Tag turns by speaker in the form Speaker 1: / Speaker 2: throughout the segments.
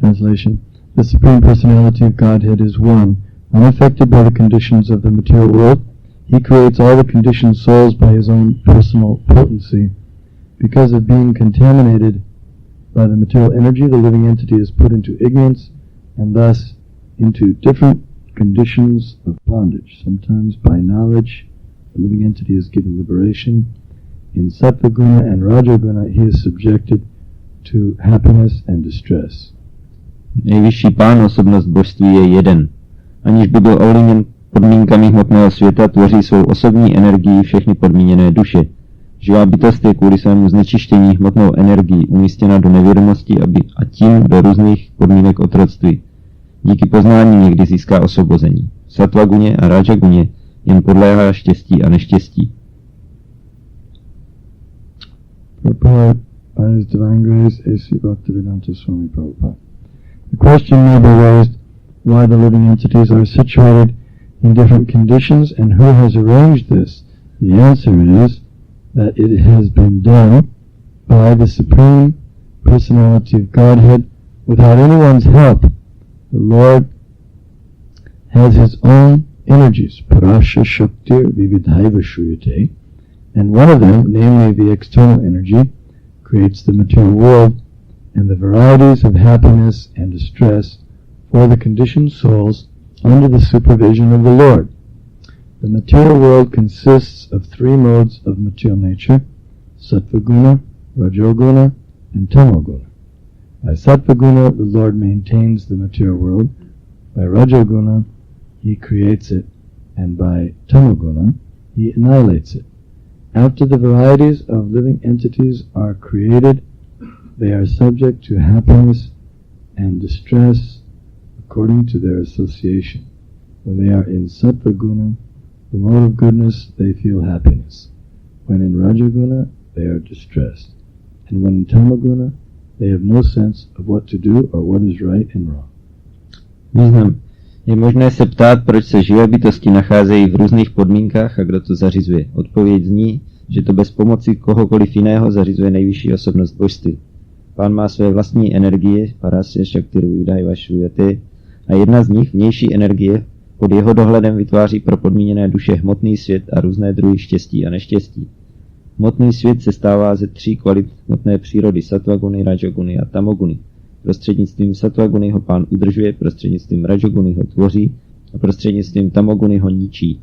Speaker 1: Translation. The Supreme Personality of Godhead is one, unaffected by the conditions of the material world. He creates all the conditioned souls by his own personal potency. Because of being contaminated by the material energy, the living entity is put into ignorance and thus into different conditions of bondage. Sometimes by knowledge, the living entity is given liberation. In Sattva Guna and Raja Guna, he is subjected to happiness and distress.
Speaker 2: Nejvyšší pán, osobnost božství, je jeden. Aniž by byl ovlivněn podmínkami hmotného světa, tvoří svou osobní energií všechny podmíněné duše. Živá bytost je kvůli svému znečištění hmotnou energií umístěna do nevědomosti a tím do různých podmínek otroctví. Díky poznání někdy získá osvobození. V Sattvaguně a Rajaguně jen podléhá štěstí a neštěstí.
Speaker 1: Purport by His Divine Grace, A.C. Bhaktivedanta Swami Prabhupada. The question may be raised why the living entities are situated in different conditions and who has arranged this. The answer is that it has been done by the Supreme Personality of Godhead without anyone's help. The Lord has his own energies, Parasha Shaktir Vividhaiva Shruyate, and one of them, namely the external energy, creates the material world and the varieties of happiness and distress for the conditioned souls under the supervision of the Lord. The material world consists of three modes of material nature, Sattvaguna, Rajoguna, and Tamoguna. By Sattvaguna, the Lord maintains the material world. By Rajoguna, he creates it, and by Tamoguna, he annihilates it. After the varieties of living entities are created, they are subject to happiness and distress according to their association. When they are in Sattvaguna, the mode of goodness, they feel happiness. When in Rajaguna, they are distressed. And when in Tamaguna, they have no sense of what to do or what is right and wrong.
Speaker 2: Význam. Je možné se ptát, proč se živé bytosti nacházejí v různých podmínkách a kdo to zařizuje. Odpověď zní, že to bez pomoci kohokoliv jiného zařizuje nejvyšší osobnost božství. Pán má své vlastní energie, Parasya Shaktiru Vividhaiva Shruyate, a jedna z nich, vnější energie, pod jeho dohledem vytváří pro podmíněné duše hmotný svět a různé druhy štěstí a neštěstí. Hmotný svět se stává ze tří kvalit hmotné přírody, Sattvaguny, Rajaguny a Tamoguny. Prostřednictvím Sattvaguny ho pán udržuje, prostřednictvím Rajaguny ho tvoří a prostřednictvím Tamoguny ho ničí.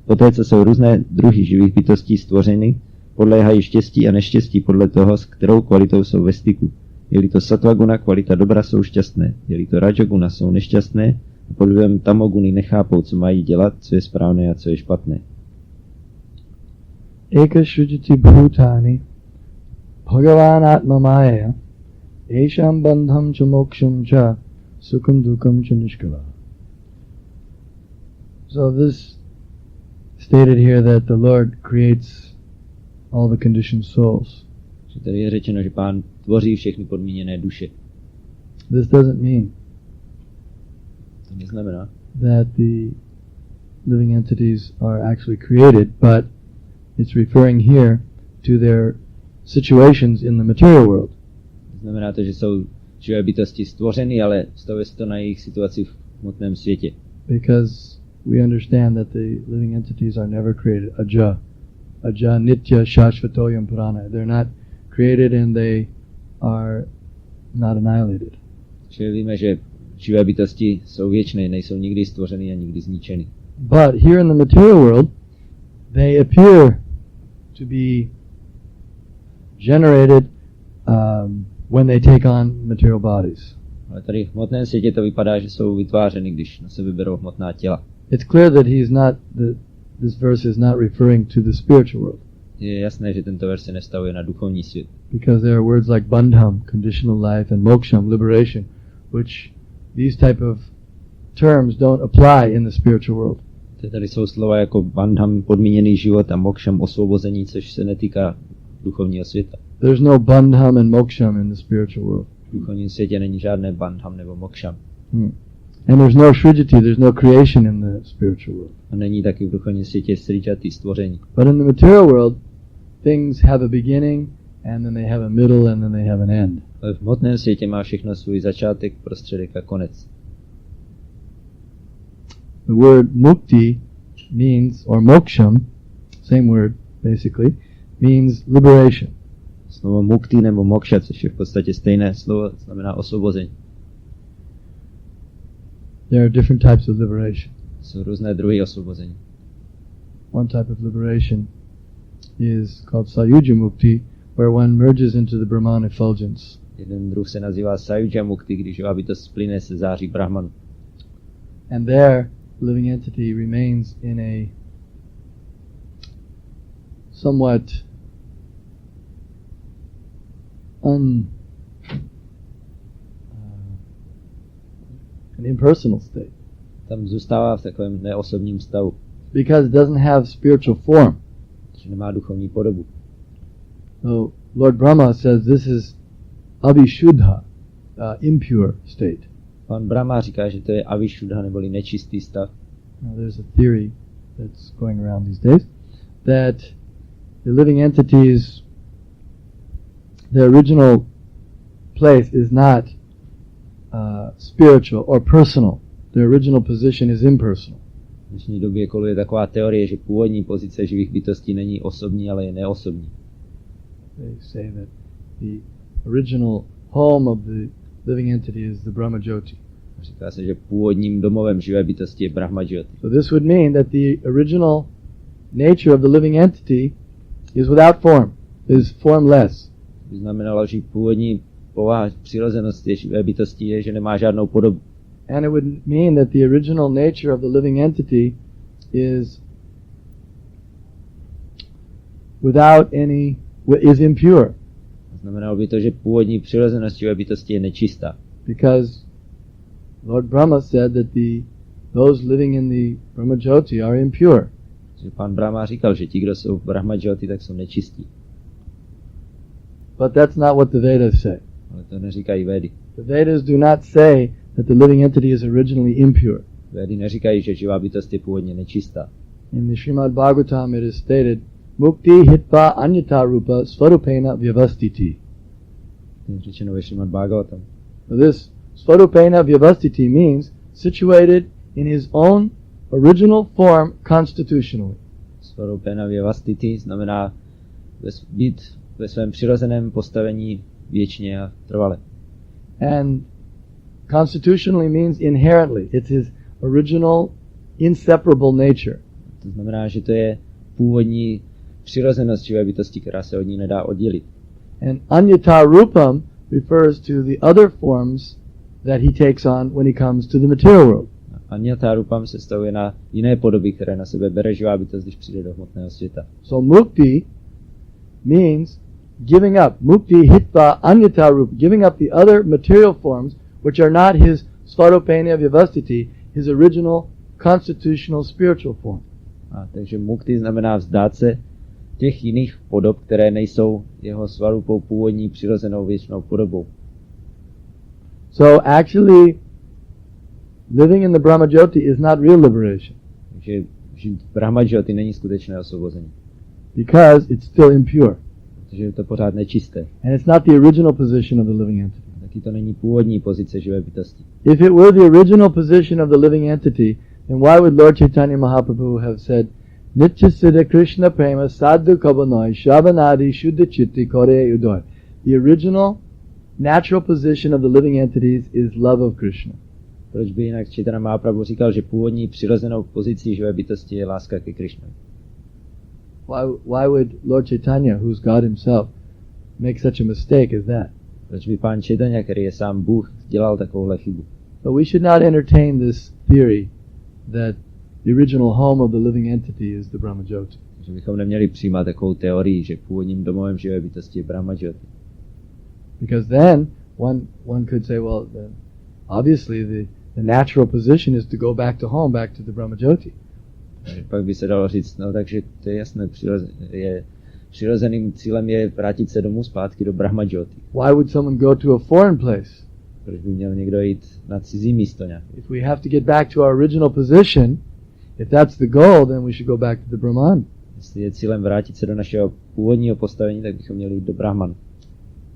Speaker 2: Poté, co jsou různé druhy živých bytostí stvořeny, podléhají štěstí a neštěstí podle toho, s kterou kvalitou jsou ve styku. Je-li to Sattvaguna, kvalita dobra, jsou šťastné. Je-li to Rajaguna, jsou nešťastné a pod vlivem Tamoguny nechápou, co mají dělat, co je správné a co je špatné.
Speaker 1: Eka Shrujati Bhutani Bhagavan Atma Maya Esham Bandham Cha Moksham Cha Sukham Dukam Cha Nishkala. So this stated here that the Lord creates all the conditioned souls.
Speaker 2: Tady je řečeno, že pán tvoří všechny podmíněné duše.
Speaker 1: This doesn't mean
Speaker 2: To neznamená,
Speaker 1: that the living entities are actually created, but it's referring here to their situations in the material world.
Speaker 2: Znamená to, že jsou živé bytosti stvořeny, ale stavuje se to na jejich situaci v hmotném světě.
Speaker 1: Because we understand that the living entities are never created. Aja nitya shashvatoyam purana. They're not created and they are not annihilated.
Speaker 2: Čili víme, že živé bytosti jsou věčné, nejsou nikdy stvořeny a nikdy zničeny.
Speaker 1: But here in the material world, they appear to be generated when they take on material bodies.
Speaker 2: Ale tady v hmotném světě to vypadá, že jsou vytvářeny, když na sebe berou hmotná těla.
Speaker 1: It's clear that this verse is not referring to the spiritual world.
Speaker 2: Je jasné, že tento verš se nevztahuje na duchovní svět.
Speaker 1: Because there are words like bandham, conditional life, and moksham, liberation, which these type of terms don't apply in the spiritual world.
Speaker 2: Tady jsou slova jako bandham, podmíněný život, a moksham, osvobození, což se netýká duchovního světa.
Speaker 1: There's no bandham and moksham in the spiritual world.
Speaker 2: V duchovním světě není žádné bandham nebo moksham.
Speaker 1: And there's no shrujati, there's no creation in the spiritual world.
Speaker 2: A není taky v duchovním světě srijati, stvoření.
Speaker 1: But in the material world, things have a beginning and then they have a middle, and then they have an end.
Speaker 2: Ale v hmotném světě má všechno svůj začátek, prostředek a konec.
Speaker 1: The word mukti means, or moksham, same word basically, means liberation.
Speaker 2: Slovo mukti nebo moksha, což je v podstatě stejné slovo, znamená osvobození.
Speaker 1: There are different types of liberation.
Speaker 2: Jsou různé druhy osvobození.
Speaker 1: One type of liberation is called sayuja mukti, where one merges into the Brahman effulgence.
Speaker 2: Jeden druh se nazývá sayuja mukti, když živá bytost splyne se září Brahmanu.
Speaker 1: And there, the living entity remains in a somewhat an impersonal state.
Speaker 2: Tam zůstává v takovém neosobním stavu.
Speaker 1: Because it doesn't have spiritual form.
Speaker 2: Že nemá duchovní podobu.
Speaker 1: So Lord Brahma says this is avishuddha, impure state.
Speaker 2: Pan Brahma říká, že to je avishuddha, neboli nečistý stav.
Speaker 1: Now there's a theory that's going around these days that the living entities, their original place is not spiritual or personal. Their original position is impersonal.
Speaker 2: V dnešní době koluje taková teorie, že původní pozice živých bytostí není osobní, ale je neosobní.
Speaker 1: They say that the original home of the living entity is the Brahma Jyoti.
Speaker 2: Říká se, že původním domovem živé bytosti je Brahma Jyoti.
Speaker 1: So this would mean that the original nature of the living entity is without form, is formless.
Speaker 2: To znamenalo, že původní povaha přirozenosti živé bytosti je, že nemá žádnou podobu.
Speaker 1: And it would mean that the original nature of the living entity is is impure.
Speaker 2: Znamenalo by to, že původní přirozenost živé bytosti je nečistá.
Speaker 1: Because Lord Brahma said that those living in the Brahma Jyoti are impure.
Speaker 2: Že pan Brahma říkal, že ti, kdo jsou v Brahma Jyoti, tak jsou nečistí.
Speaker 1: But that's not what the Vedas say.
Speaker 2: Ale to neříkají Védy.
Speaker 1: The Vedas do not say that the living entity is originally impure.
Speaker 2: Védy neříkají, že živá bytost je původně nečistá.
Speaker 1: In the Srimad Bhagavatam it is stated, Mukti hitva anyata rupa svarupena vyavastiti.
Speaker 2: To je řečeno ve Srimad Bhagavatam.
Speaker 1: This svarupena vyavastiti means situated in his own original form constitutionally.
Speaker 2: Svarupena vyavastiti znamená být ve svém přirozeném postavení věčně a trvale.
Speaker 1: And constitutionally means inherently. It's his original inseparable nature.
Speaker 2: To znamená, že to je původní přirozenost živé bytosti, která se od ní nedá oddělit.
Speaker 1: And anyata rupam refers to the other forms that he takes on when he comes to the material world.
Speaker 2: Anyata rupam se stavuje na jiné podoby, které na sebe bere živá bytost, když přijde do hmotného světa.
Speaker 1: So mukti means giving up. Mukti hitva anyata rupa, giving up the other material forms which are not his svarupena vyavastiti, his original constitutional spiritual form.
Speaker 2: Takže mukti znamená vzdát se těch jiných podob, které nejsou jeho svarupou původní přirozenou věčnou podobou.
Speaker 1: So actually living in the Brahma Jyoti is not real liberation.
Speaker 2: Takže Brahma Jyoti není skutečné osvobození.
Speaker 1: Because it's still impure.
Speaker 2: Protože je to pořád nečisté.
Speaker 1: And it's not the original position of the living entity.
Speaker 2: Taky to není původní pozice živé bytosti.
Speaker 1: If it were the original position of the living entity, then why would Lord Chaitanya Mahaprabhu have said, Nityasiddha Krishna Prema Sadhu Kavanoi Shavanadi Shuddha Chitti Kore Udoi. The original natural position of the living entities is love of Krishna.
Speaker 2: Proč by jinak Chaitanya Mahaprabhu říkal, že původní přirozenou pozicí živé bytosti je láska ke Krishnovi?
Speaker 1: Why would Lord Chaitanya, who's God himself, make such a mistake as that?
Speaker 2: Proč by pán Chaitanya, který je sám Bůh, dělal takovouhle chybu?
Speaker 1: But we should not entertain this theory that the original home of the living entity is the Brahma Jyoti.
Speaker 2: Že bychom neměli přijímat takovou teorii, že původním domovem živé bytosti je Brahma Jyoti.
Speaker 1: Because then one could say, well, obviously the natural position is to go back to home, back to the Brahma Jyoti.
Speaker 2: Pak by se dalo říct, no takže to je jasné, přirozeným cílem je vrátit se domů zpátky do Brahma Jyoti.
Speaker 1: Why would someone go to a foreign place?
Speaker 2: Proč by měl někdo jít na cizí místo nějak?
Speaker 1: If we have to get back to our original position, if that's the goal, then we should go back to the Brahman.
Speaker 2: Jestli je cílem vrátit se do našeho původního postavení, tak bychom měli jít do Brahmanu.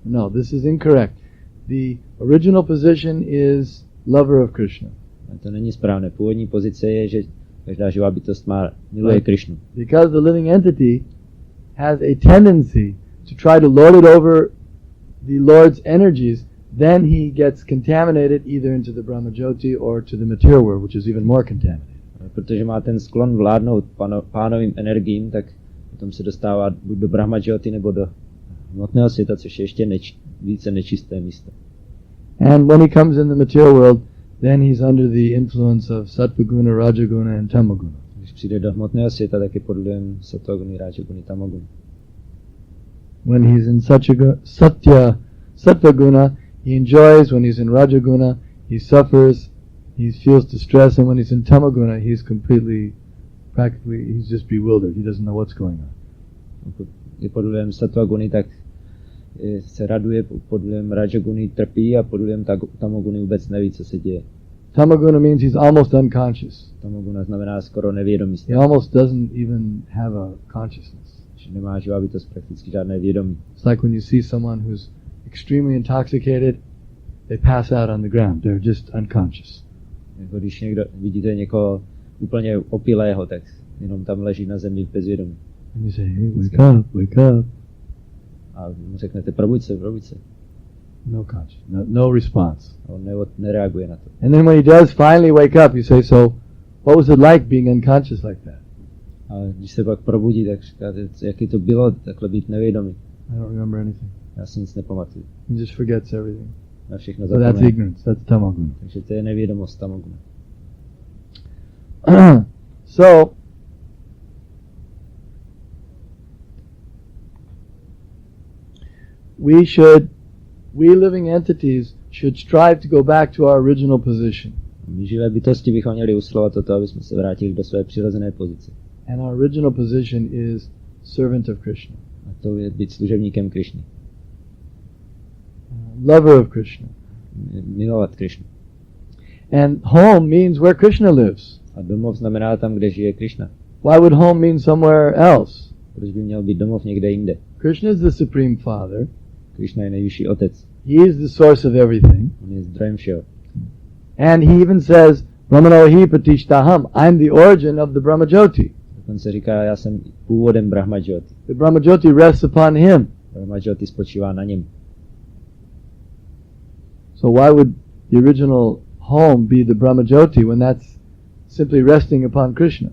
Speaker 1: No, this is incorrect. The original position is lover of Krishna.
Speaker 2: A to není správné. Původní pozice je, že každá živá bytost miluje Krishnu.
Speaker 1: Because the living entity has a tendency to try to lord it over the Lord's energies, then he gets contaminated either into the Brahmajyoti or to the material world, which is even more contaminated.
Speaker 2: Protože má ten sklon vládnout pánovým energiím, tak potom se dostává buď do Brahmajyoti nebo do hmotného světa, což je ještě více nečisté místo.
Speaker 1: And when he comes in the material world, then he's under the influence of Sattvaguna, Rajaguna and Tamaguna.
Speaker 2: Když přijde do hmotného světa, tak je pod vlivem Sattvaguny, Rajaguny, Tamaguny.
Speaker 1: When he's in Sattvaguna, he enjoys. When he's in Rajaguna, he suffers. He feels distress. And when he's in Tamaguna, he's he's just bewildered. He doesn't know what's going on.
Speaker 2: Pokud je pod vlivem Sattvaguny, tak se raduje, pod vlivem Rajaguny trpí a pod vlivem Tamaguny vůbec neví, co se děje.
Speaker 1: Tamaguna means he's almost unconscious.
Speaker 2: Tamaguna znamená skoro nevědomý.
Speaker 1: He almost doesn't even have a consciousness.
Speaker 2: Že nemá živá bytost prakticky žádné vědomí.
Speaker 1: It's like when you see someone who's extremely intoxicated, they pass out on the ground. They're just unconscious.
Speaker 2: Jako když vidíte někoho úplně opilého, tak jenom tam leží na zemi bez vědomí.
Speaker 1: And you say, hey, wake up.
Speaker 2: A mu řeknete, probuď se.
Speaker 1: No conscious, no response.
Speaker 2: A on nereaguje na to.
Speaker 1: And then when he does finally wake up, you say, so what was it like being unconscious like that?
Speaker 2: A když se pak probudí, tak říkáte, jaký to bylo takhle být nevědomý.
Speaker 1: I don't remember anything.
Speaker 2: Já si nic nepamatuju.
Speaker 1: He just forgets everything.
Speaker 2: Na všechno
Speaker 1: So that's
Speaker 2: zapomene.
Speaker 1: ignorance. That's tamaguna.
Speaker 2: Takže to je nevědomost Tamaguna.
Speaker 1: So, we living entities should strive to go back to our original position.
Speaker 2: My živé bytosti bychom měli usilovat o to, aby jsme se vrátili do své přirozené pozice.
Speaker 1: And our original position is servant of Krishna.
Speaker 2: A to je být služebníkem Krishny.
Speaker 1: Lover of Krishna.
Speaker 2: Milovat Krishnu.
Speaker 1: And home means where Krishna lives.
Speaker 2: A domov znamená tam, kde žije Krishna.
Speaker 1: Why would home mean somewhere else?
Speaker 2: Proč by měl být domov někde jinde?
Speaker 1: Krishna is the Supreme Father.
Speaker 2: Krishna je nejvyšší otec.
Speaker 1: He is the source of everything.
Speaker 2: On je zdrojem všeho.
Speaker 1: And he even says, Brahmanohi Pratishtaham, I'm the origin of the Brahmajyoti.
Speaker 2: Dokonce říká, já jsem původem Brahmajyoti.
Speaker 1: The Brahmajyoti rests upon him.
Speaker 2: Brahmajyoti spočívá na něm.
Speaker 1: So why would the original home be the Brahmajyoti when that's simply resting upon Krishna?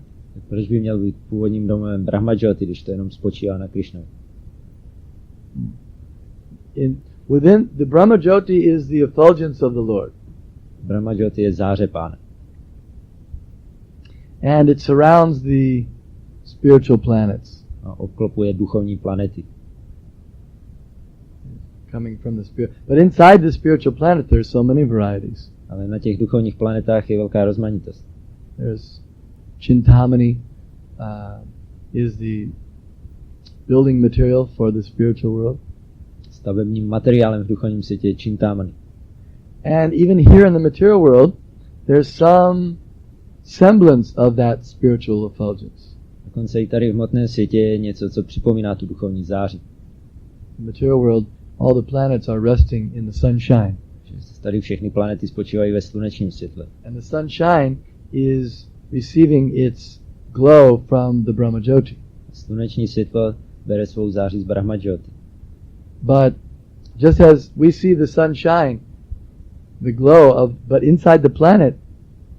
Speaker 2: Proč by měl být původním domem Brahmajyoti, když to jenom spočívá na Krishnovi?
Speaker 1: Within the Brahmajyoti is the effulgence of the Lord.
Speaker 2: Brahmajyoti je záře Pána.
Speaker 1: And it surrounds the spiritual planets.
Speaker 2: A obklopuje duchovní planety.
Speaker 1: Coming from the spirit. But inside the spiritual planet there's so many varieties.
Speaker 2: Ale na těch duchovních planetách je velká rozmanitost.
Speaker 1: There's Chintamani is the building material for the spiritual world.
Speaker 2: Stavebním materiálem v duchovním světě je Chintamani.
Speaker 1: And even here in the material world, there's some semblance of that spiritual effulgence.
Speaker 2: Dokonce i tady v hmotném světě je něco, co připomíná tu duchovní záři.
Speaker 1: In the material world, all the planets are resting in the sunshine.
Speaker 2: Tady všechny planety spočívají ve slunečním světle.
Speaker 1: And the sunshine is receiving its glow from the Brahmajyoti.
Speaker 2: Sluneční světlo bere svou záři z Brahmajyoti.
Speaker 1: But just as we see the sunshine, the glow but inside the planet,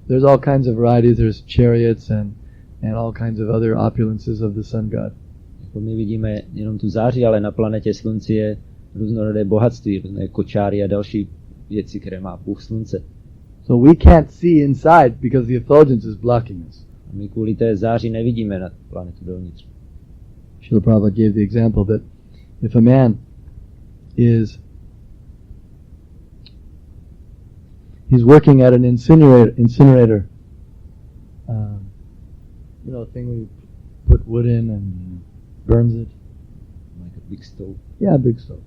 Speaker 1: there's all kinds of varieties. There's chariots and all kinds of other opulences of the sun god.
Speaker 2: Jako my vidíme jenom tu záři, ale na planetě slunci je různorodé bohatství, různé kočáry a další věci, které má Bůh slunce.
Speaker 1: So we can't see inside because the effulgence is blocking us.
Speaker 2: A my kvůli té záři nevidíme na planetu dovnitř.
Speaker 1: Srila Prabhupada gave the example that if a man he's working at an incinerator, you know, a thing where you put wood in and burns it.
Speaker 2: Like a big stove.
Speaker 1: Yeah, big stove.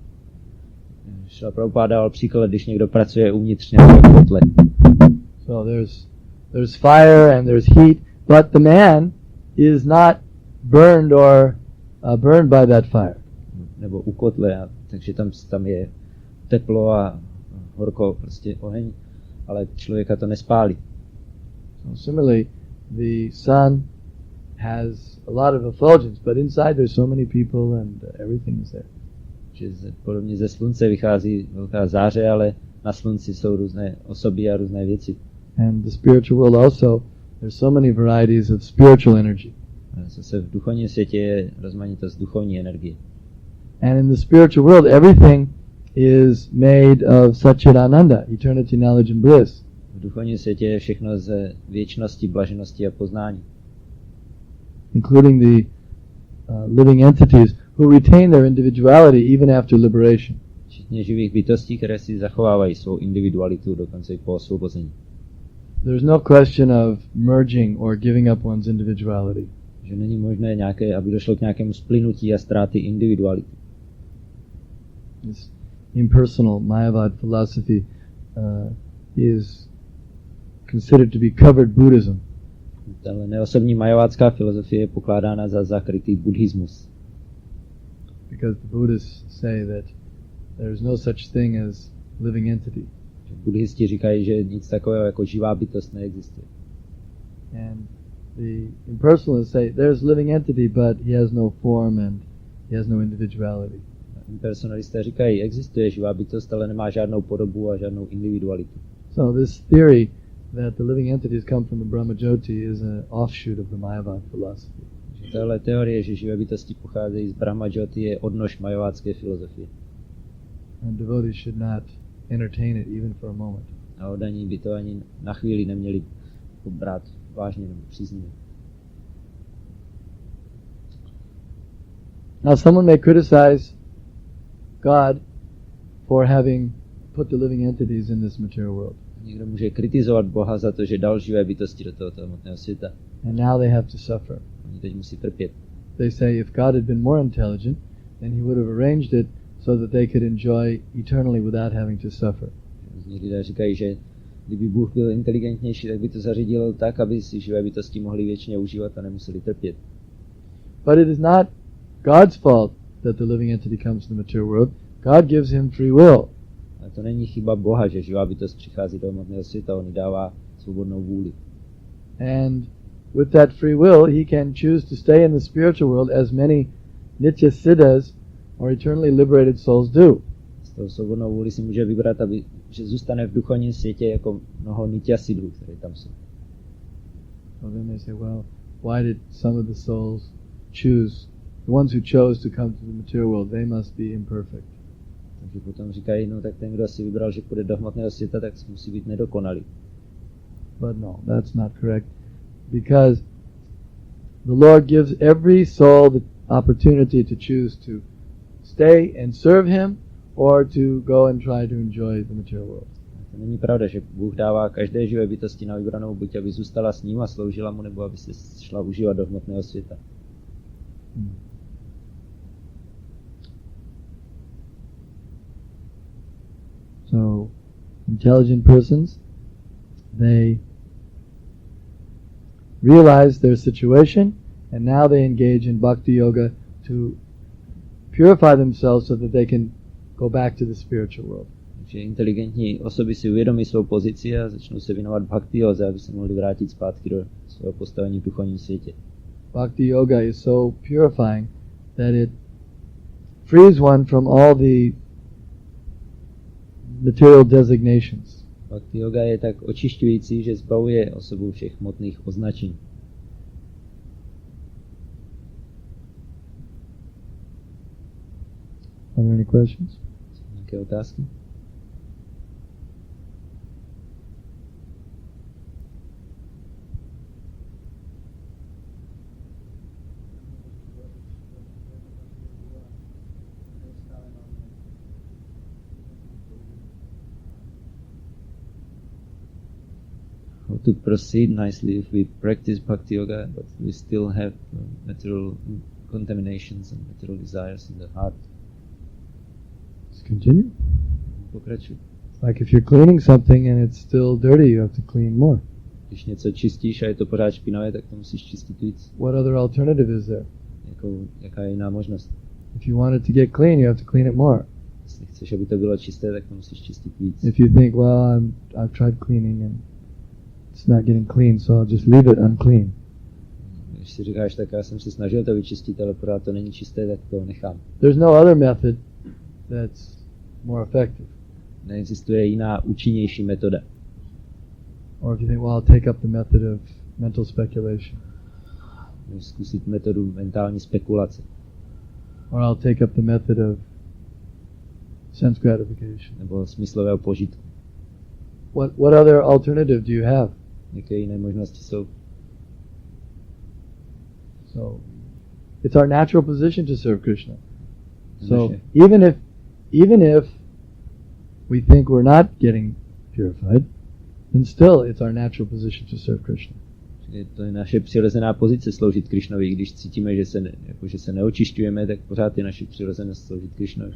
Speaker 2: Srila Prabhupada dával příklad, když někdo pracuje uvnitř nějakého kotle.
Speaker 1: So there's fire and there's heat, but the man is not burned or burned by that fire.
Speaker 2: Nebo u kotle, takže tam je teplo a horko, prostě oheň, ale člověka to nespálí.
Speaker 1: So similarly, the sun has a lot of effulgence, but inside there's so many people and everything is there.
Speaker 2: Že podobně ze slunce vychází velká záře, ale na slunci jsou různé osoby a různé věci.
Speaker 1: And the spiritual world also, there's so many varieties of spiritual energy.
Speaker 2: Zase v duchovním světě je rozmanitost duchovní energie.
Speaker 1: And in the spiritual world, everything is made of Satchidananda, eternity, knowledge and bliss.
Speaker 2: V duchovním světě je všechno ze věčnosti, blaženosti a poznání.
Speaker 1: Including the living entities who retain their individuality even after liberation.
Speaker 2: Včetně živých bytostí, které si zachovávají svou individualitu dokonce i po osvobození.
Speaker 1: There's no question of merging or giving up one's individuality.
Speaker 2: Že není možné aby došlo k nějakému splynutí a ztráty individuality.
Speaker 1: This impersonal Mayavad philosophy is considered to be covered Buddhism.
Speaker 2: Tahle neosobní majavádská filozofie je pokládána za zakrytý buddhismus.
Speaker 1: Because the Buddhists say that there is no such thing as living entity.
Speaker 2: Buddhisti říkají, že nic takového jako živá bytost neexistuje.
Speaker 1: And the impersonalists say there's living entity, but he has no form and he has no individuality.
Speaker 2: Impersonalisté říkají, existuje živá bytost, ale nemá žádnou podobu a žádnou individualitu.
Speaker 1: So this theory that the living entities come from the Brahmajyoti is an offshoot of the Mayavad philosophy.
Speaker 2: Tahle teorie, že živé bytosti pocházejí z Brahmajyoti, je odnož majavádské filozofie.
Speaker 1: And devotees should not entertain it even for a moment.
Speaker 2: A oddaní by to ani na chvíli neměli brát vážně nebo příznivě.
Speaker 1: Now someone may criticize God for having put the living entities in this material world.
Speaker 2: Někdo může kritizovat Boha za to, že dal živé bytosti do tohoto hmotného světa.
Speaker 1: And now they have to suffer.
Speaker 2: Oni teď musí trpět.
Speaker 1: They say if God had been more intelligent, then he would have arranged it so that they could enjoy eternally without having to suffer.
Speaker 2: Lidé říkají, že kdyby Bůh byl inteligentnější, tak by to zařídil tak, aby si živé bytosti mohli věčně užívat a nemuseli trpět.
Speaker 1: But it is not God's fault that the living entity comes to the material world. God gives him free will.
Speaker 2: Ale to není chyba Boha, že živá bytost přichází do hmotného světa, on jí dává svobodnou vůli.
Speaker 1: And with that free will, he can choose to stay in the spiritual world as many nitya siddhas or eternally liberated souls do.
Speaker 2: S tou svobodnou vůli si může vybrat, že zůstane v duchovním světě jako mnoho nitya siddhů, které tam jsou.
Speaker 1: So then they say, well, why did some of the souls choose, the ones who chose to come to the material world, they must be imperfect.
Speaker 2: Takže potom říkají, no tak ten, kdo si vybral, že půjde do hmotného světa, tak musí být nedokonalý.
Speaker 1: But no, that's not correct. Because the Lord gives every soul the opportunity to choose to stay and serve him or to go and try to enjoy the material world.
Speaker 2: To není pravda, že Bůh dává každé živé bytosti na vybranou, buď aby zůstala s ním a sloužila mu, nebo aby se šla užívat do hmotného světa.
Speaker 1: So, intelligent persons, they realize their situation and now they engage in bhakti yoga to purify themselves so that they can go back to the spiritual world.
Speaker 2: Takže inteligentní osoby si uvědomí svou pozici a začnou se věnovat bhakti yoze, aby se mohli vrátit zpátky do svého postavení v duchovním světě.
Speaker 1: Bhakti yoga is so purifying that it frees one from all the material designations.
Speaker 2: Bhakti yoga je tak očišťující, že zbavuje osobu všech hmotných označení.
Speaker 1: Are there any questions?
Speaker 2: Nějaké otázky? How to proceed nicely if we practice bhakti yoga, but we still have material contaminations and material desires in the heart.
Speaker 1: Just continue.
Speaker 2: Pokračuj.
Speaker 1: Like if you're cleaning something and it's still dirty, you have to clean more.
Speaker 2: Když něco čistíš a je to pořád špinavé, tak to musíš čistit víc.
Speaker 1: What other alternative is there?
Speaker 2: Jaká je jiná možnost?
Speaker 1: If you want it to get clean, you have to clean it more.
Speaker 2: Jestli chceš, aby to bylo čisté, tak to musíš čistit víc.
Speaker 1: If you think, well, I've tried cleaning and it's not getting clean, so I'll just leave it unclean.
Speaker 2: Když si říkáš, tak já jsem se snažil to vyčistit, ale pořád to není čisté, tak to nechám.
Speaker 1: There's no other method that's more effective.
Speaker 2: Neexistuje jiná účinnější metoda.
Speaker 1: Or if you think, well, I'll take up the method of mental speculation.
Speaker 2: Můžeš zkusit metodu mentální spekulace.
Speaker 1: Or I'll take up the method of sense gratification.
Speaker 2: Nebo smyslového požitku.
Speaker 1: What other alternative do you have?
Speaker 2: Jaké jiné možnosti jsou?
Speaker 1: So, it's our natural position to serve Krishna. So, even if we think we're not getting purified, then still it's our natural position to serve Krishna.
Speaker 2: To je naše přirozená pozice sloužit Krishnovi. Když cítíme, že se neočišťujeme, tak pořád je naše přirozenost sloužit Krishnovi.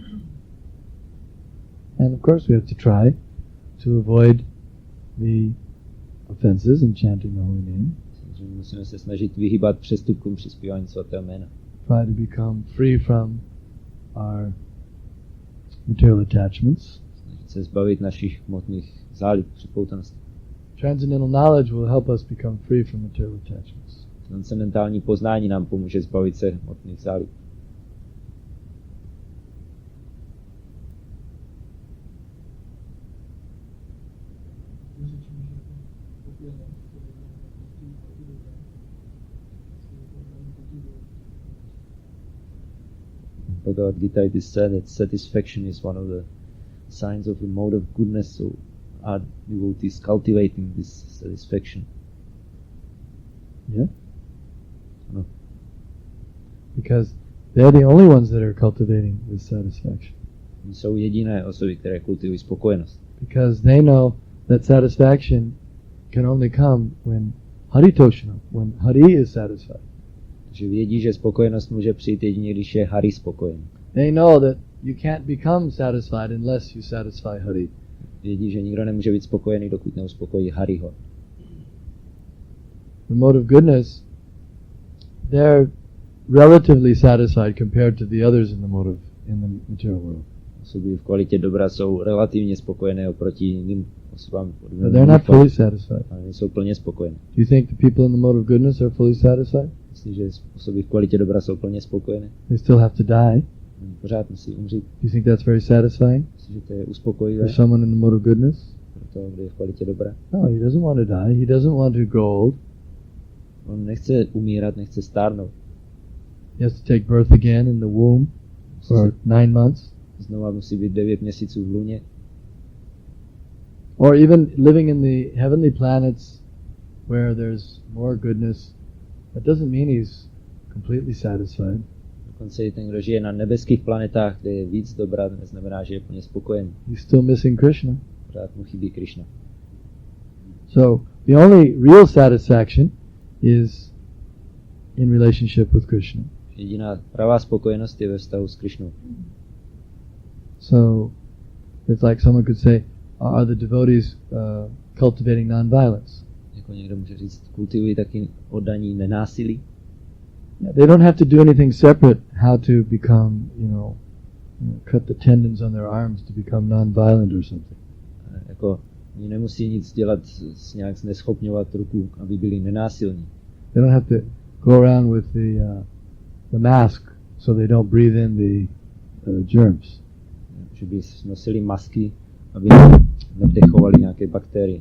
Speaker 1: And of course we have to try to avoid the offenses in chanting the holy name.
Speaker 2: Musíme se snažit vyhýbat přestupkům při zpívání svatého jména.
Speaker 1: Try to become free from our material attachments.
Speaker 2: Snažit se zbavit našich hmotných zálib, připoutanosti.
Speaker 1: Transcendental knowledge will help us become free from material attachments.
Speaker 2: Transcendentální poznání nám pomůže zbavit se hmotných zálib. Bhagavad Gita, it is said that satisfaction is one of the signs of the mode of goodness, so are devotees cultivating this satisfaction?
Speaker 1: Yeah?
Speaker 2: No.
Speaker 1: Because they're the only ones that are cultivating this satisfaction.
Speaker 2: Jsou jediné osoby, které kultivují spokojenost.
Speaker 1: Because they know that satisfaction can only come when Hari Toshna, when Hari is satisfied.
Speaker 2: Takže vědí, že spokojenost může přijít jedině, když je Hari spokojený.
Speaker 1: They know that you can't become satisfied unless you satisfy Hari.
Speaker 2: Vědí, že nikdo nemůže být spokojený, dokud neuspokojí Hariho.
Speaker 1: The mode of goodness, they're relatively satisfied compared to the others in the material world.
Speaker 2: Osoby v kvalitě dobra jsou relativně spokojené oproti jiným osobám.
Speaker 1: But they're not fully satisfied.
Speaker 2: Ale nejsou plně spokojené.
Speaker 1: Do you think the people in the mode of goodness are fully satisfied?
Speaker 2: Myslíš, že osoby v kvalitě dobra jsou plně spokojené?
Speaker 1: They still have to die.
Speaker 2: Pořád musí umřít.
Speaker 1: Do you think that's very satisfying?
Speaker 2: Myslíš, že to je uspokojivé?
Speaker 1: For someone in the mode of goodness?
Speaker 2: Pro toho, kdo je v kvalitě dobra?
Speaker 1: No, he doesn't want to die. He doesn't want to grow old.
Speaker 2: On nechce umírat, nechce stárnout.
Speaker 1: He has to take birth again in the womb for 9 months.
Speaker 2: Znova musí být 9 měsíců v luně.
Speaker 1: Or even living in the heavenly planets where there's more goodness. That doesn't mean he's completely satisfied.
Speaker 2: Dokonce i ten, kdo žije na nebeských planetách, kde je víc dobra, to neznamená, že je plně spokojený.
Speaker 1: He's still missing Krishna.
Speaker 2: Pořád mu chybí Krishna.
Speaker 1: So the only real satisfaction is in relationship with Krishna.
Speaker 2: Jediná pravá spokojenost je ve vztahu s Krishnou.
Speaker 1: So it's like someone could say, are the devotees cultivating non-violence?
Speaker 2: Jako někdo může říct, kultivují taky oddaní nenásilí.
Speaker 1: Yeah, they don't have to do anything separate how to become, cut the tendons on their arms to become non-violent or something.
Speaker 2: Jako oni nemusí nic dělat, nějak zneschopňovat ruku, aby byli nenásilní.
Speaker 1: They don't have to go around with the mask so they don't breathe in the germs.
Speaker 2: Že by nosili masky, aby nevdechovali nějaké bakterie.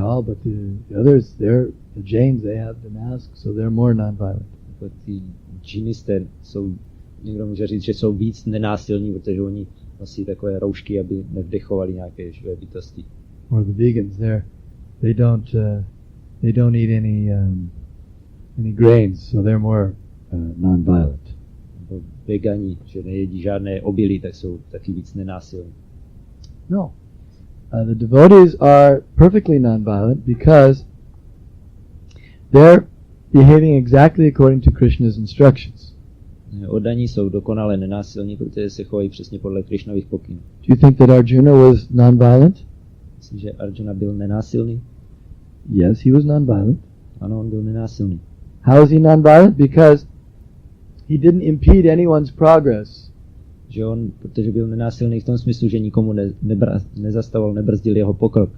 Speaker 1: Oh, but the others, the Jains, they have the mask, so they're more non-violent.
Speaker 2: Jako ty džinisté jsou, někdo může říct, že jsou víc nenásilní, protože oni nosí takové roušky, aby nevdechovali nějaké živé bytosti.
Speaker 1: Or the vegans, they don't eat any grains, so they're more non-violent.
Speaker 2: Nebo vegani, že nejedí žádné obilí, tak jsou taky víc nenásilní.
Speaker 1: No. The devotees are perfectly non-violent because they're behaving exactly according to Krishna's instructions.
Speaker 2: Oddaní jsou dokonale nenásilní, protože se chovají přesně podle Krishnových pokynů.
Speaker 1: Do you think that Arjuna was non-violent?
Speaker 2: Myslím, že Arjuna byl nenásilný?
Speaker 1: Yes, he was non-violent.
Speaker 2: Ano, on byl nenásilný.
Speaker 1: How is he non-violent? Because he didn't impede anyone's progress.
Speaker 2: Že on, protože byl nenásilný v tom smyslu, že nikomu nezastavoval, nebrzdil jeho pokrok.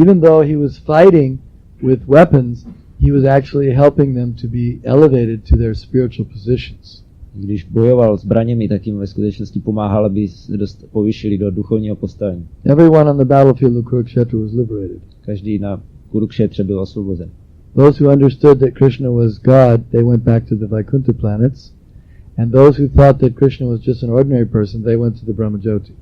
Speaker 1: Even though he was fighting with weapons, he was actually helping them to be elevated to their spiritual positions.
Speaker 2: Když bojoval zbraněmi, tak jim ve skutečnosti pomáhal, aby se povýšili do duchovního postavení.
Speaker 1: Everyone on the battlefield of Kurukshetra was liberated.
Speaker 2: Každý na Kurukšetře byl osvobozen.
Speaker 1: Those who understood that Krishna was God, they went back to the Vaikuntha planets. And those who thought that Krishna was just an ordinary person, they went to the Brahmajyoti.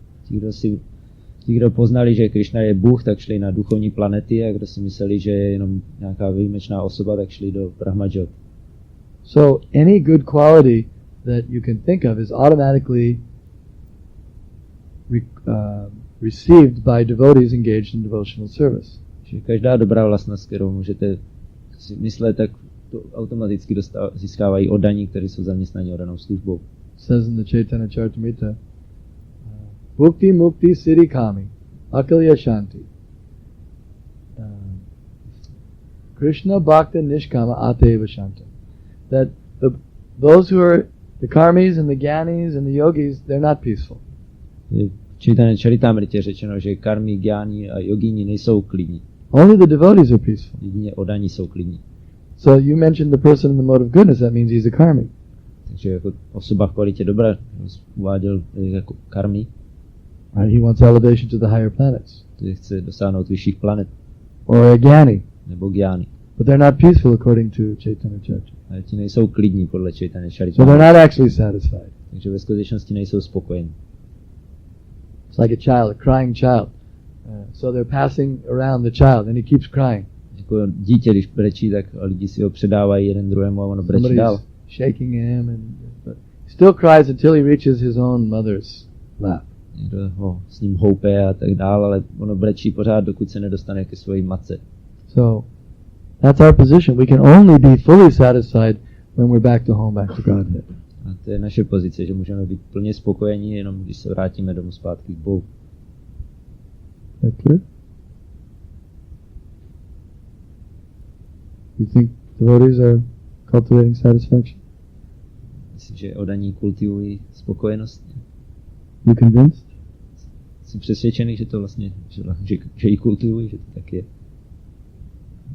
Speaker 2: Ti, kdo poznali, že Krishna je Bůh, tak šli na duchovní planety, a kdo si mysleli, že je jenom nějaká výjimečná osoba, tak šli do Brahmajyoti.
Speaker 1: So any good quality that you can think of is automatically received by devotees engaged in devotional service.
Speaker 2: Že každá dobrá vlastnost, kterou můžete si myslet, tak to automaticky získávají oddaní, kteří jsou zaměstnaní oddanou službou.
Speaker 1: Says in the Chaitanya Charitamrita, Bhukti Mukti Siddhi Kami, Akalya Shanti. Krishna Bhakta Nishkama Ateva Shanta. That those who are the karmis and the gyanis and the yogis, they're not peaceful.
Speaker 2: V Chaitanya Charitamritě řečeno, že karmi, gyáni a jogini nejsou klidní.
Speaker 1: Only the devotees are peaceful.
Speaker 2: Jedině oddaní jsou klidní.
Speaker 1: So you mentioned the person in the mode of goodness, that means he's a karmi.
Speaker 2: Takže jako osoba v kvalitě dobra uváděl jako karmi.
Speaker 1: Right, he wants elevation to the higher planets.
Speaker 2: Který chce dosáhnout vyšších planet.
Speaker 1: Or a gyani.
Speaker 2: Nebo gyáni.
Speaker 1: But they're not peaceful according to Chaitanya Charitamrita.
Speaker 2: Ale ti nejsou klidní podle Chaitanya
Speaker 1: So
Speaker 2: Charitamrity.
Speaker 1: they're not actually satisfied.
Speaker 2: Takže ve skutečnosti nejsou spokojení.
Speaker 1: It's like a child, a crying child. So they're passing around the child and he keeps crying.
Speaker 2: Jako dítě, když brečí, tak lidi si ho předávají jeden druhému a ono brečí dál.
Speaker 1: Somebody's shaking him, but he still cries until he reaches his own mother's lap.
Speaker 2: Někdo ho s ním houpe a tak dál, ale ono brečí pořád, dokud se nedostane ke své matce.
Speaker 1: So that's our position. We can only be fully satisfied when we're back to home, back to Godhead.
Speaker 2: A to je naše pozice, že můžeme být plně spokojení, jenom když se vrátíme domů zpátky k Bohu.
Speaker 1: Is that clear? You think devotees are cultivating satisfaction?
Speaker 2: Myslím, že oddaní kultivují spokojenost.
Speaker 1: You convinced?
Speaker 2: Jsem přesvědčený, že to vlastně, že ji kultivují, že to tak je.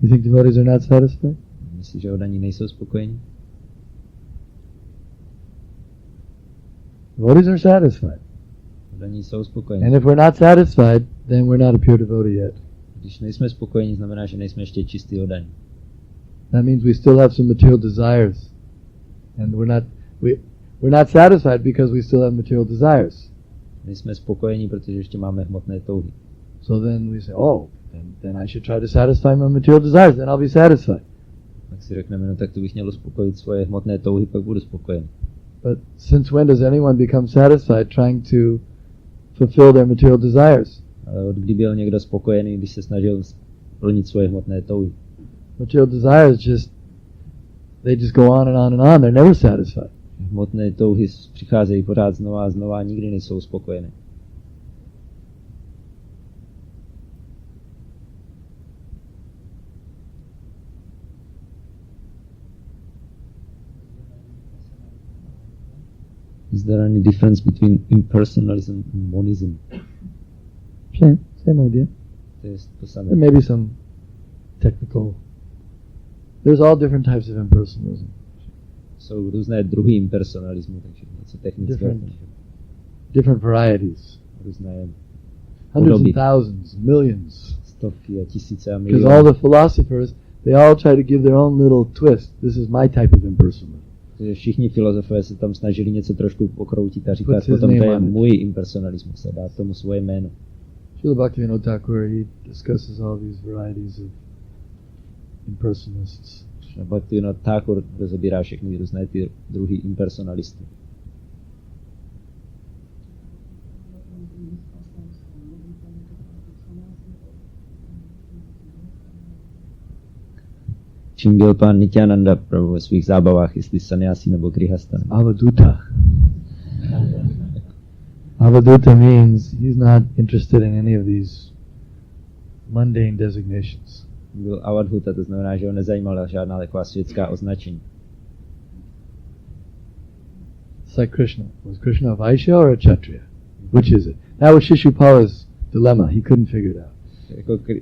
Speaker 1: You think devotees are not satisfied?
Speaker 2: Myslím, že oddaní nejsou spokojení.
Speaker 1: Devotees are satisfied.
Speaker 2: Oddaní jsou spokojení.
Speaker 1: And if we're not satisfied, then we're not a pure devotee yet.
Speaker 2: Když nejsme spokojení, znamená, že nejsme ještě čistý oddaní.
Speaker 1: That means we still have some material desires. And we're not satisfied because we still have material desires.
Speaker 2: Nejsme spokojení, protože ještě máme hmotné touhy.
Speaker 1: So then we say, oh, then I should try to satisfy my material desires, then I'll be satisfied.
Speaker 2: Tak si řekneme, no tak to bych měl uspokojit svoje hmotné touhy, pak budu spokojen.
Speaker 1: But since when does anyone become satisfied trying to fulfill their material desires?
Speaker 2: Ale od kdy byl někdo spokojený, když se snažil plnit svoje hmotné touhy?
Speaker 1: Material desires they just go on and on and on. They're never satisfied.
Speaker 2: Hmotné touhy přicházejí pořád znova a znova a nikdy nejsou spokojené. Is there any difference between impersonalism and monism?
Speaker 1: Same idea.
Speaker 2: To je to samé.
Speaker 1: There may be some technical. There's all different types of impersonalism.
Speaker 2: Jsou různé druhy impersonalismu, takže něco technického.
Speaker 1: Different varieties.
Speaker 2: Různé
Speaker 1: Hundreds
Speaker 2: podoby.
Speaker 1: and thousands, millions.
Speaker 2: Stovky a tisíce a
Speaker 1: Because all the philosophers, they all try to give their own little twist. This is my type of impersonalism.
Speaker 2: Všichni filozofové se tam snažili něco trošku pokroutit a říkat,
Speaker 1: Puts his
Speaker 2: potom to
Speaker 1: name
Speaker 2: je
Speaker 1: on it.
Speaker 2: můj impersonalismus a dát tomu svoje jméno.
Speaker 1: Srila Bhaktivinoda Thakur, he discusses all these varieties of impersonalists.
Speaker 2: Bhaktivinoda Thakur rozebírá všechny různé ty druhy impersonalistů. Čím byl pán Nityananda Prabhu ve svých zábavách, jestli sannyasi nebo grihasta?
Speaker 1: Avaduta. Avaduta means he's not interested in any of these mundane designations.
Speaker 2: byl avadhuta, to znamená, že ho nezajímala žádná taková světská označení.
Speaker 1: It's like Krishna. Was Krishna a Vaishya or a Kshatriya? Which is it? That was Shishupala's dilemma. He couldn't figure it out.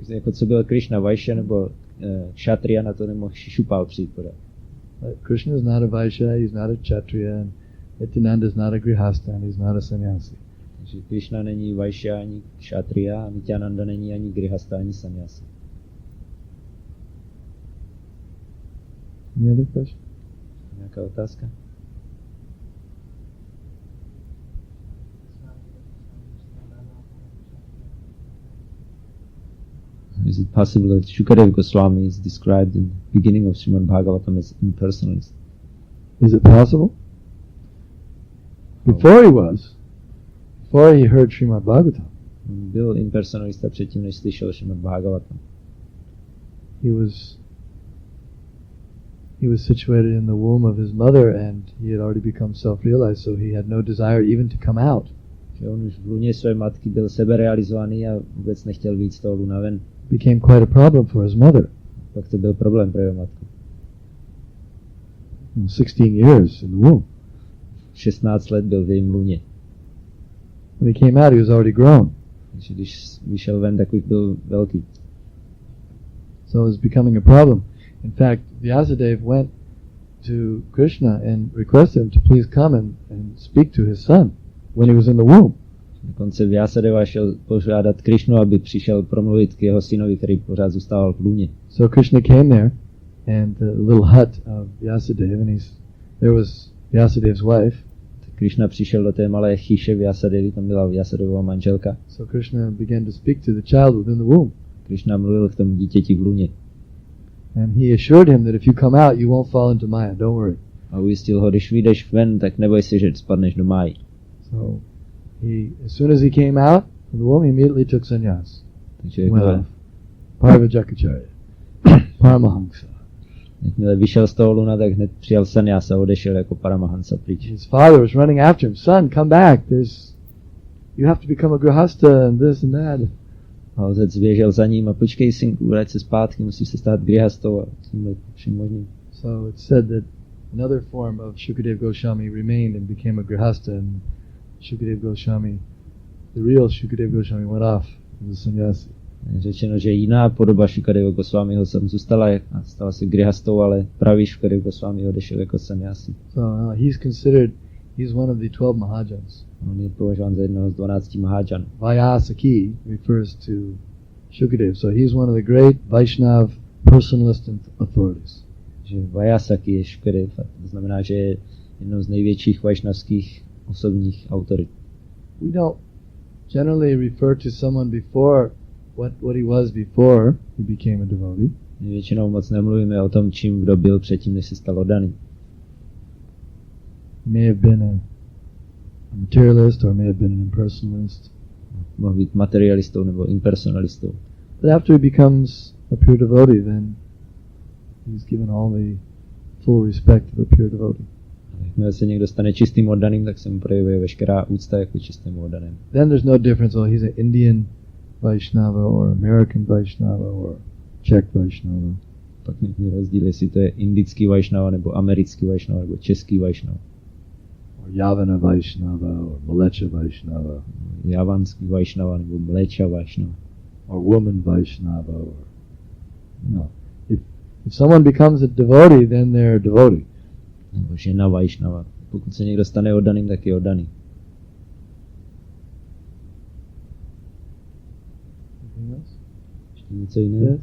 Speaker 2: Jako co byl Krishna, Vaishya nebo Kshatriya, na to nemohl Shishupal přijít podat.
Speaker 1: Krishna is not a Vaishya, he's not a Kshatriya, and Nityananda is not a Grihastha, and he's not a sannyasi.
Speaker 2: Takže Krishna není Vaishya ani Kshatriya, a Nityananda není ani Grihastha, ani sannyasi.
Speaker 1: Any other question?
Speaker 2: Nějaká otázka? Is it possible that Shukadeva Goswami is described in the beginning of Srimad Bhagavatam as impersonalist?
Speaker 1: Is it possible? Before he heard Srimad Bhagavatam,
Speaker 2: byl impersonalista předtím, než slyšel Srimad Bhagavatam.
Speaker 1: He was situated in the womb of his mother, and he had already become self-realized, so he had no desire even to come out.
Speaker 2: Že on už v lůně své matky byl seberealizovaný a vůbec nechtěl víc z toho luna ven.
Speaker 1: Became quite a problem for his mother.
Speaker 2: Pak to byl problém pro jeho matku.
Speaker 1: 16 years in the womb.
Speaker 2: 16 let byl v jejím lůně.
Speaker 1: When he came out, he was already grown.
Speaker 2: Takže když vyšel ven, tak už byl velký.
Speaker 1: So it was becoming a problem. In fact, Vyasadeva went to Krishna and requested him to please come and speak to his son when he was in the womb.
Speaker 2: Dokonce Vyasadeva šel požádat Krishnu, aby přišel promluvit k jeho synovi, který pořád zůstával v lůně.
Speaker 1: So Krishna came there, and the little hut of Vyasadeva, and there was Vyasadeva's wife.
Speaker 2: Krishna přišel do té malé chýše Vyasadevy, tam byla Vyasadevova manželka.
Speaker 1: So Krishna began to speak to the child within the womb.
Speaker 2: Krishna mluvil k tomu dítěti v lůně.
Speaker 1: And he assured him that if you come out, you won't fall into Maya. Don't worry.
Speaker 2: A ujistil ho, když vyjdeš ven, tak neboj se, že spadneš do máji.
Speaker 1: So as soon as he came out of the womb, he immediately took sannyas.
Speaker 2: Takže
Speaker 1: Parvajakacharya, Paramahansa.
Speaker 2: Jakmile vyšel z toho luna, tak hned přijal sannyas a odešel jako Paramahansa pryč.
Speaker 1: His father was running after him. Son, come back. You have to become a grihastha and this and that.
Speaker 2: A otec běžel za ním a počkej synku, vrať se zpátky, musíš se stát grihastou a tímhle vším možným.
Speaker 1: So it said that another form of Shukadeva Goswami remained and became a grihastha, and Shukadeva Goswami, the real Shukadeva Goswami, went off as a sannyasi.
Speaker 2: Řečeno, že jiná podoba Shukadeva Goswamiho sem zůstala a stala se grihastou, ale pravý Shukadeva Goswami odešel jako sannyasi.
Speaker 1: So he's one of the 12 Mahajans.
Speaker 2: On je považován za jednoho z 12 Mahajanů.
Speaker 1: Vyasaki refers to Shukadeva, so he's one of the great Vaishnav personalist authorities.
Speaker 2: Že Vyasaki je Shukadev, to znamená, že je jednou z největších vajšnavských osobních autorit.
Speaker 1: We don't generally refer to someone before what he was before he became a devotee.
Speaker 2: Většinou moc nemluvíme o tom, čím kdo byl předtím, než se stal oddaný.
Speaker 1: May have been a materialist or may have been an impersonalist.
Speaker 2: Mohl být materialistou nebo impersonalistou.
Speaker 1: But after he becomes a pure devotee, then he's given all the full respect of a pure devotee.
Speaker 2: Jakmile se někdo stane čistým oddaným, tak se mu projevuje veškerá úcta jako čistému oddanému.
Speaker 1: Then there's no difference, oh, he's an Indian Vaishnava or American Vaishnava or Czech Vaishnava.
Speaker 2: Pak není rozdíl, jestli to je indický Vaishnava nebo americký Vaishnava nebo český Vaishnava.
Speaker 1: Or Yavana Vaishnava or Mlecha Vaishnava.
Speaker 2: Javanský Vaishnava nebo Mlecha Vaishnava.
Speaker 1: Or woman Vaishnava or if someone becomes a devotee, then they're a devotee.
Speaker 2: Nebo žena Vaishnava. Pokud se někdo stane oddaným, tak je oddaný. Ještě něco jiného?
Speaker 1: Yes?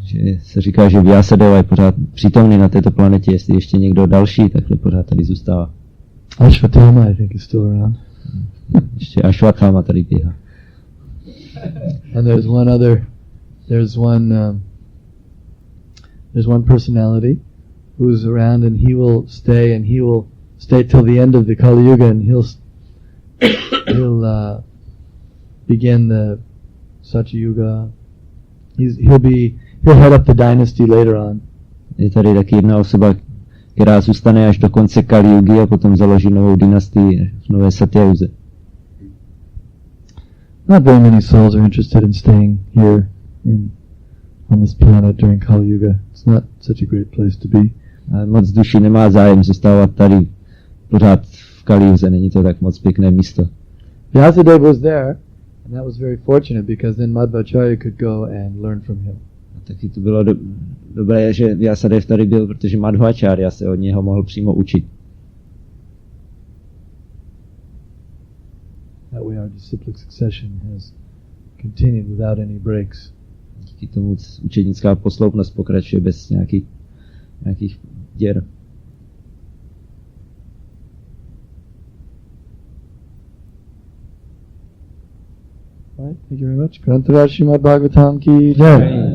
Speaker 2: Že se říká, že Vyasadeva je pořád přítomný na této planetě, jestli ještě někdo další, takhle pořád tady zůstává.
Speaker 1: Ashwatthama, I think, is still around.
Speaker 2: Ještě Ashwatthama tady běhá.
Speaker 1: And there's one personality who's around, and he will stay till the end of the Kali Yuga, and he'll begin the Satya Yuga. He'll head up the dynasty later on.
Speaker 2: Je tady taky jedna osoba, která zůstane až do konce Kali Yugy a potom založí novou dynastii v nové Satyauze.
Speaker 1: Not very many souls are interested in staying here on this planet during Kali Yuga. It's not such a great place to be.
Speaker 2: Moc duší nemá zájem zůstávat tady pořád v Kali Yuze, není to tak moc pěkné místo.
Speaker 1: Vyasadeva was there, and that was very fortunate because then Madhvacharya could go and learn from him.
Speaker 2: A taky to bylo dobré, že Vyasadev tady byl, protože Madhvacharya se od něho mohl přímo učit.
Speaker 1: That way our disciplic succession has continued without any breaks.
Speaker 2: Díky tomu učednická posloupnost pokračuje bez nějakých děr.
Speaker 1: Right, thank you very much. Grantaraj Srimad Bhagavatam ki jai.